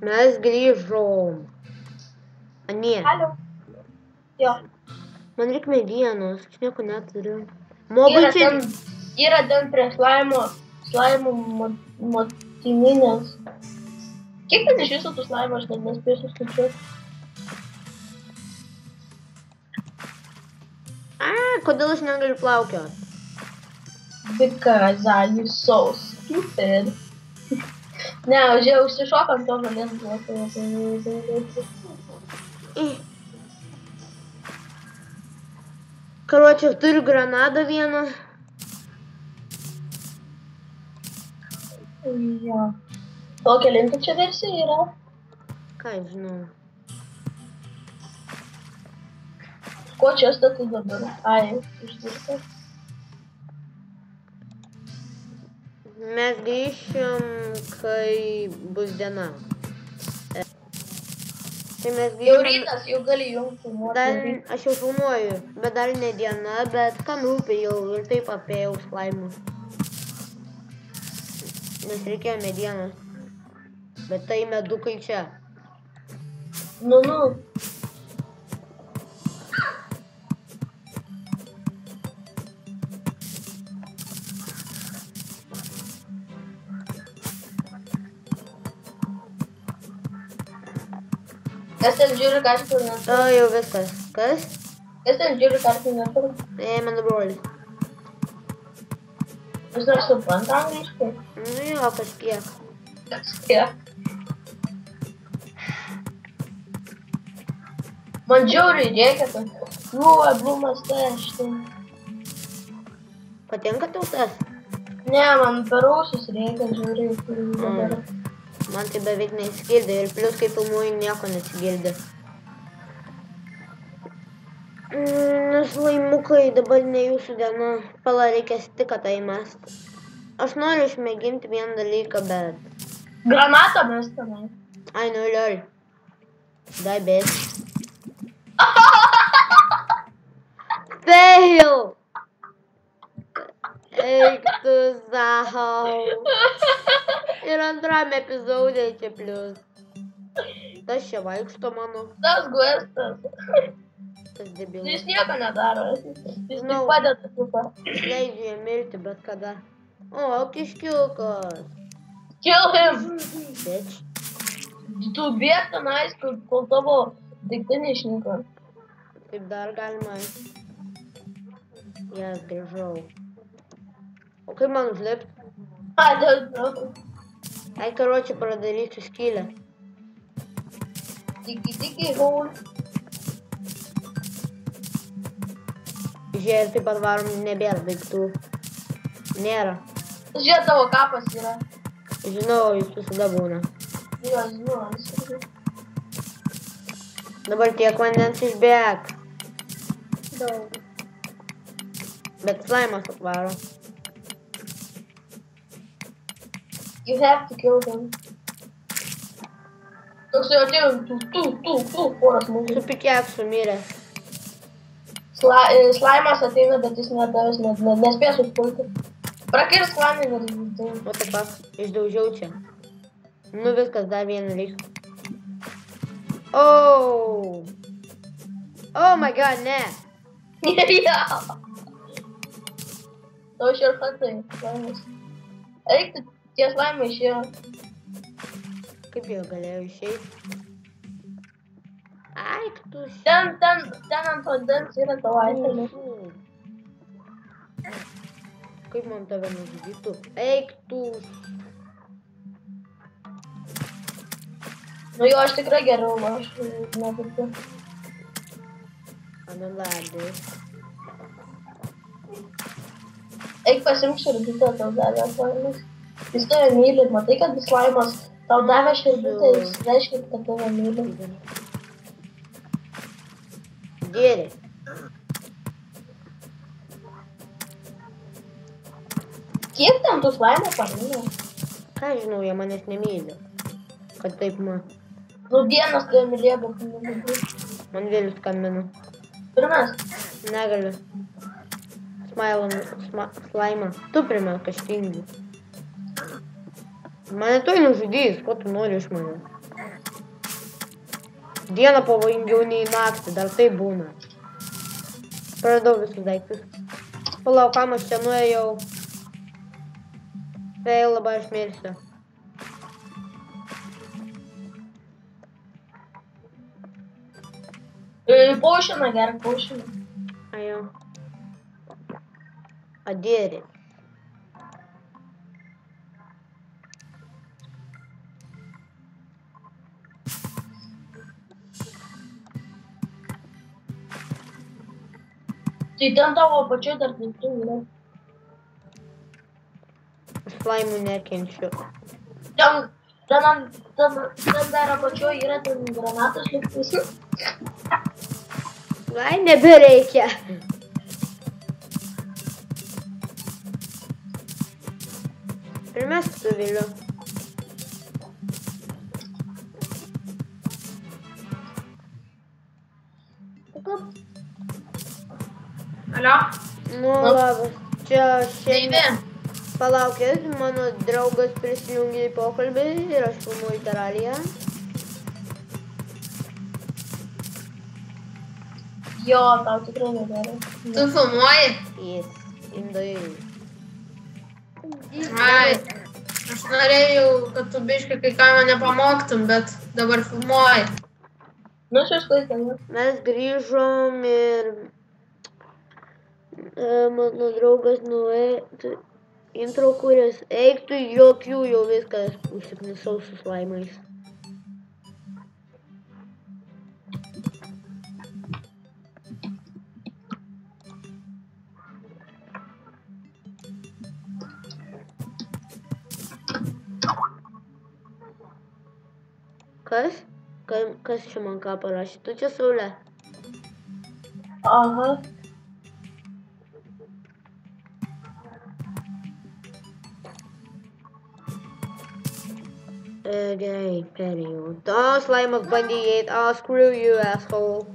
Mes grįžom. Anie. Alio. Jo. Man reikia medienos, aš nieko neturiu. Yra ten prie slaimo motininės. Kiek ten iš viso tų slaimo, aš net nespėsiu skaičiuoti. Kodėl aš negaliu plaukiot? Because I'm so stupid. Ne, aš jau užsišokau ant to žolės bloko. Karočią, turiu granadą vieną. Jo. O kelinta čia versija yra? Ką žinau. Ko čia statai dabar? Ai, išdirta. Mes grįšim, kai bus diena. Tai mes grįšim... Jau rytas, jau gali jungti filmuoti. Aš jau filmuoju, bet dar ne diena, bet kam rūpi jau ir taip apėjau slaimus. Nes reikėjo medienos. Bet tai medukai čia. Nu. Kas ten žiūri, ką aš kur neturiu? O, jau viskas. Kas? Kas ten žiūri, ką aš kur neturiu? Mano brolis. Jūs dar supranta angliškai? Nu jo, kažkiek. Kažkiek. Man žiauriai reikia, kad blumas tai. Patinka tau tas? Ne, man per ausis reikia žiauriai, kur dabar. Man tai beveik nesigirdi ir plius kai filmuoju nieko nesigirdi. Slaimukai, dabar ne jūsų diena. Pala, reikia stiką tai mest. Aš noriu išmėginti vieną dalyką, bet... Granatą mes tenai. Ai, nu liol. Dai bet. Fail! Eik tu zahau. Ir antram epizodė čia plius. Tas čia vaikšto mano. Tas guestas. Tas debilas. Jis nieko nedaro. Jis tik padeda tipą. Leidžiu jam mirti bet kada. O, kiškiukas. Kill him! Bitch. Tu bėg tenais, kol tavo daiktai neišnyko. Taip dar galima. Jas grįžau. O kaip man užlipti? Ai, karočią, pradarysiu skylę. Tiki, hole. Žiūrėk, taip pat varom nebėra daiktų. Nėra. Žiūrėk, tavo kapas yra. Žinau, jis visada būna. Jo, žinau, jis yra. Dabar tiek vandens išbėg. Daug. Bet slaimas atvaro. You have to kill them. Toks jau atėjo, poras mūsų. Su pikeksu miręs. Slaimas ateina, bet jis netavęs nespės užpulti. Prakirsk vandenį ir tai. What the fuck? Išdaužiau čia. Nu viskas, dar vieną reikia. Oh! Oh my god, ne! Jo! Tau šerfatai, slaimas. Eik, tie slaimai išėjo. Kaip jau galėjau išeiti? Ai, tu Ten ant vandens yra tavo aitelė. Kaip man tave nužudytų? Eik tu. Nu jo, aš tikrai geriau, aš nepirkiu. Anuladai. Eik pasimk širdutę, tau davė slaimas. Jis tave myli, matai, kad slaimas tau davė širdutę, jis reiškia, kad tave myli. Gėri. Kiek ten tų slaimų pamylė? Ką žinau, jie manęs nemyli. Kad taip man. Nu dienas tave mylėjo, bet nemylė. Man vėl skambino. Pirmas. Negaliu. Slaimą. Tu primės kažtingi. Mane tuoj nužudys, ko tu nori iš mane? Dieną pavojingiau nei naktį, dar tai būna. Praradau visus daiktus. Palauk, kam aš čia nuėjau. Vėl labai aš mirsiu. Pošiną gerk, pošiną. Ajo. Adėri. Tai ten tavo pačioj dar daiktų yra. Aš slaimų nekenčiu. Ten dar apačioj yra ten granatos lygtais. Ai, nebereikia. Pirmiausia, tu vėliau. Alio? Nu, labas. Čia šiandien... Deivė. Palaukit, mano draugas prisijungė į pokalbį ir aš filmuoju Terrariją. Jo, tau tikrai negerai. Tu filmuoji? Jis, indai. Ai, aš norėjau, kad tu biškai kai ką mane pamoktum, bet dabar filmuoji. Nu, šios klaidai. Mes grįžom ir mano draugas nuėjo intro kūrės. Eik tu jokių, jau viskas užsiknisau su slaimais. Kas? Kas čia man ką parašė? Tu čia Saulė? Aha. Gerai, perėjau. O, slaimas bandė įeit. Oh, screw you, asshole.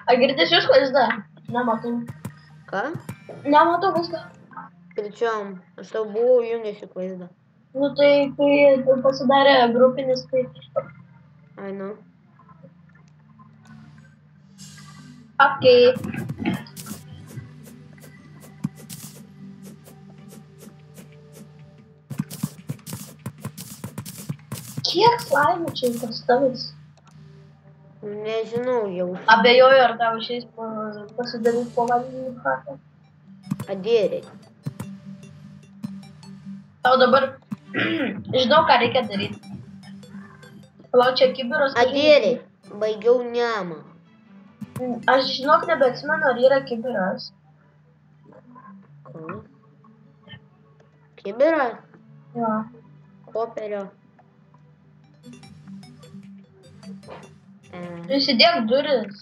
Ar girdės jūs vaizdą? Nematau. Ką? Nematau vaizdą. Pričiom, aš tau buvau jungęs į vaizdą. Nu tai, kai pasidarė grupinis, tai... I know. Okei. Kiek slaimų čia pas tavęs? Nežinau jau. Abejoju, ar tau išeis pasidaryti po vandeniu chatą. Adėriai. Tau dabar žinau, ką reikia daryti. Palauk, čia kibiras. Adėriai. Baigiau nemą. Aš žinok, nebeatsimenu, ar yra kibiras. Ko? Kibiras? Jo. Koperio. Prisidėk duris.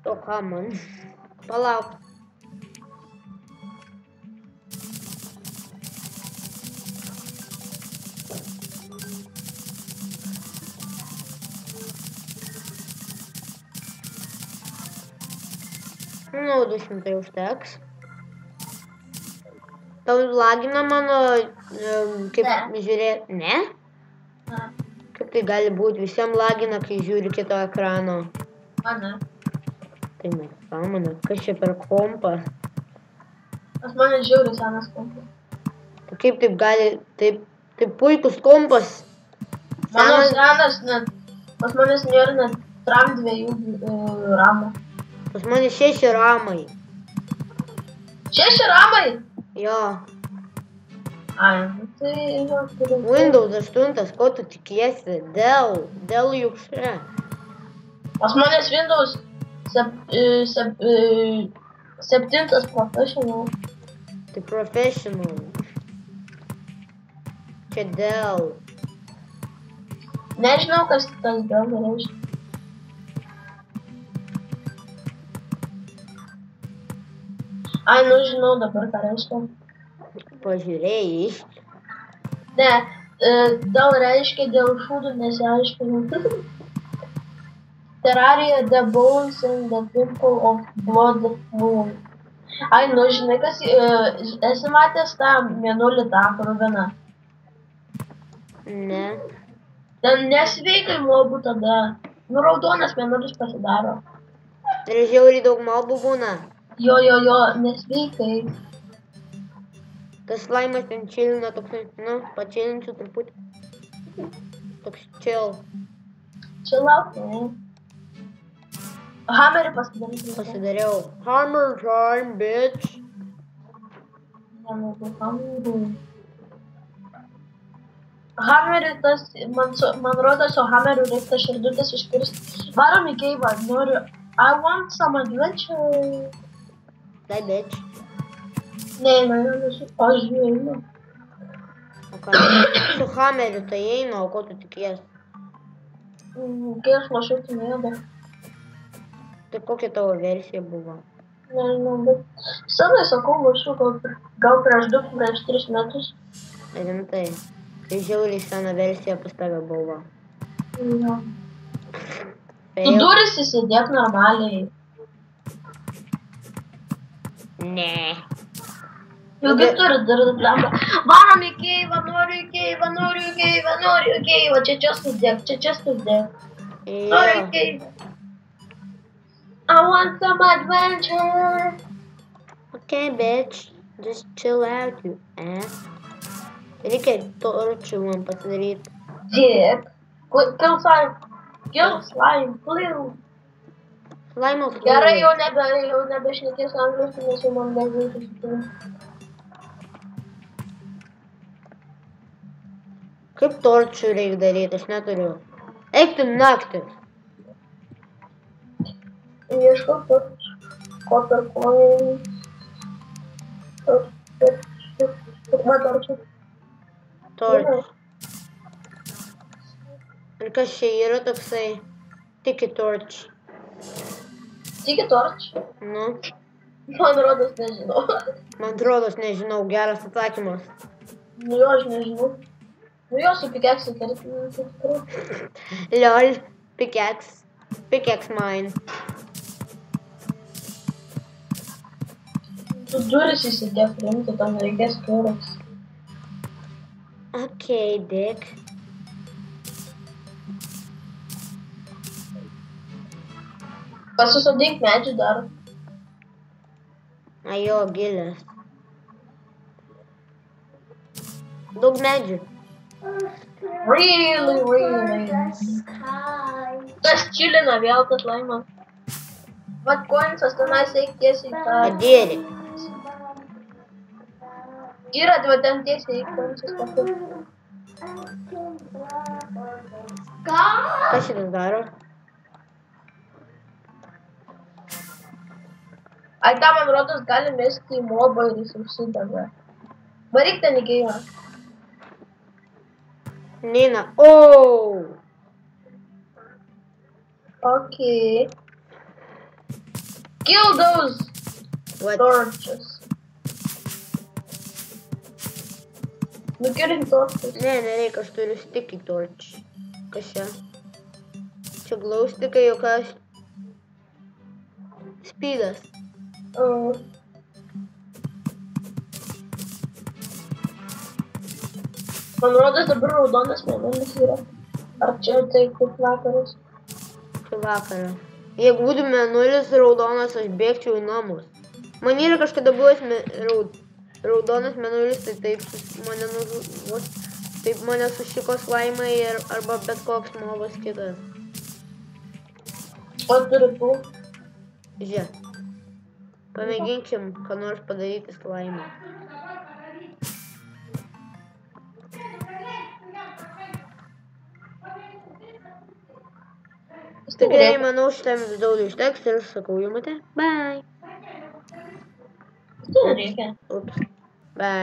O ką man? Palauk. Nu, 200 užteks. Tau lagina mano, kaip žiūrėt, ne? Ne. Kaip tai gali būti? Visiems lagina, kai žiūri kito ekrano. Mane. Tai nesąmonė. Kas čia per kompą? Pas mane žiūri senas kompas. Tai kaip taip gali, taip puikus kompas. Mano senas net, pas manęs nėra net tram 2 ramų. Pas mane 6 ramai. 6 ramai? Jo. Ai, nu tai, va, turiu. Windows 8, ko tu tikiesi? Dell juk šia. Pas manęs Windows 7 professional. Tai professional. Čia Dell. Nežinau, kas tas Dell reiškia. Ai, nu žinau dabar, ką reiškia. Pažiūrėjai. Ne, Dell reiškia dėl šūdų nesiaiškinu. Terraria the bones in the temple of blood moon. Ai, nu, žinai, kas, esi matęs tą mėnulį tą kruviną. Ne. Ten nesveikai mobų tada. Nu, raudonas mėnulis pasidaro. Ir žiauriai daug mobų būna. Jo, nesveikai. Tas slaimas ten čilina toks, nu, pačilinsiu truputį. Toks chill. Čia laukia. Hammerį pasidaryti. Pasidariau. Hammer time, bitch. Hammerį tas, man rodos, o Hammerių reikia širdutės iškirsti. Varom į keivą, noriu. I want some adventure. Tai, bitch. Ne, nesu, aš einu. O ką? Su Hammeriu tai eina, o ko tu tikies? Kai aš lošiau, tai neėda. Tai kokia tavo versija buvo? Nežinau, bet senai sakau, lošiau gal prieš 2-3 metus. Rimtai. Tai žiauriai sena versija pas tave buvo. Ja. Tu duris įsidėk normaliai. Ne. Jau kaip turi durį blemba. Varom į keivą, noriu į keivą, noriu į keivą, noriu į keivą. Čia susidėk. Noriu į keivą. I want some adventure. Okay, bitch. Just chill out, you ass. Reikia torčių man pasidaryti. Dėk. Kill slime, please. Slime of Gerai, jau nebešnekės angliškai, nes jau man daugiau susitikė. Kaip torčių reikia daryti, aš neturiu. Eik tu naktis. Ieškau copper coins. Torč. Ir kas čia yra toksai? Tiki torch. Tiki torch? Nu. Man rodos nežinau. Man rodos nežinau, geras atsakymas. Nu jo, aš nežinau. Nu jo, su pickaxe kerti. Lol, pickaxe. Pickaxe mine. Tu duris įsidėk priimti, tam reikės kiauras. Okay, dick. Pasisodink medžių dar. Ajo, gilės. Daug medžių. Really. Tas čilina vėl tas laimas. Vat koinsas tenais eik tiesiai tą. Adėri. Yra, va ten tiesiai eik koinsas papu. Kas šitas daro? Ai, tą man rodos gali mesti į mobą ir jis užsidega. Varyk ten į keivą. Nina. Oh! Okay. Kill those torches. Nukirink torches. Ne, nereikia, aš turiu sticky torch. Kas čia? Čia glaustikai, jau kas? Speedas. Man rodos dabar raudonas mėnulis yra. Ar čia tai kaip vakaras? Čia vakarą. Jeigu būtų mėnulis raudonas, aš bėgčiau į namus. Man yra kažkada buvęs raudonas mėnulis, tai taip mane sušiko slaimai arba bet koks mobas kitas. O turi tų? Žiūrėk. Pamėginkim, ką nors padaryti slaimą. Tai gerai, manau, šitam video užteks ir sakau jum ate. Bye. Tai reikia. Ups. Bye.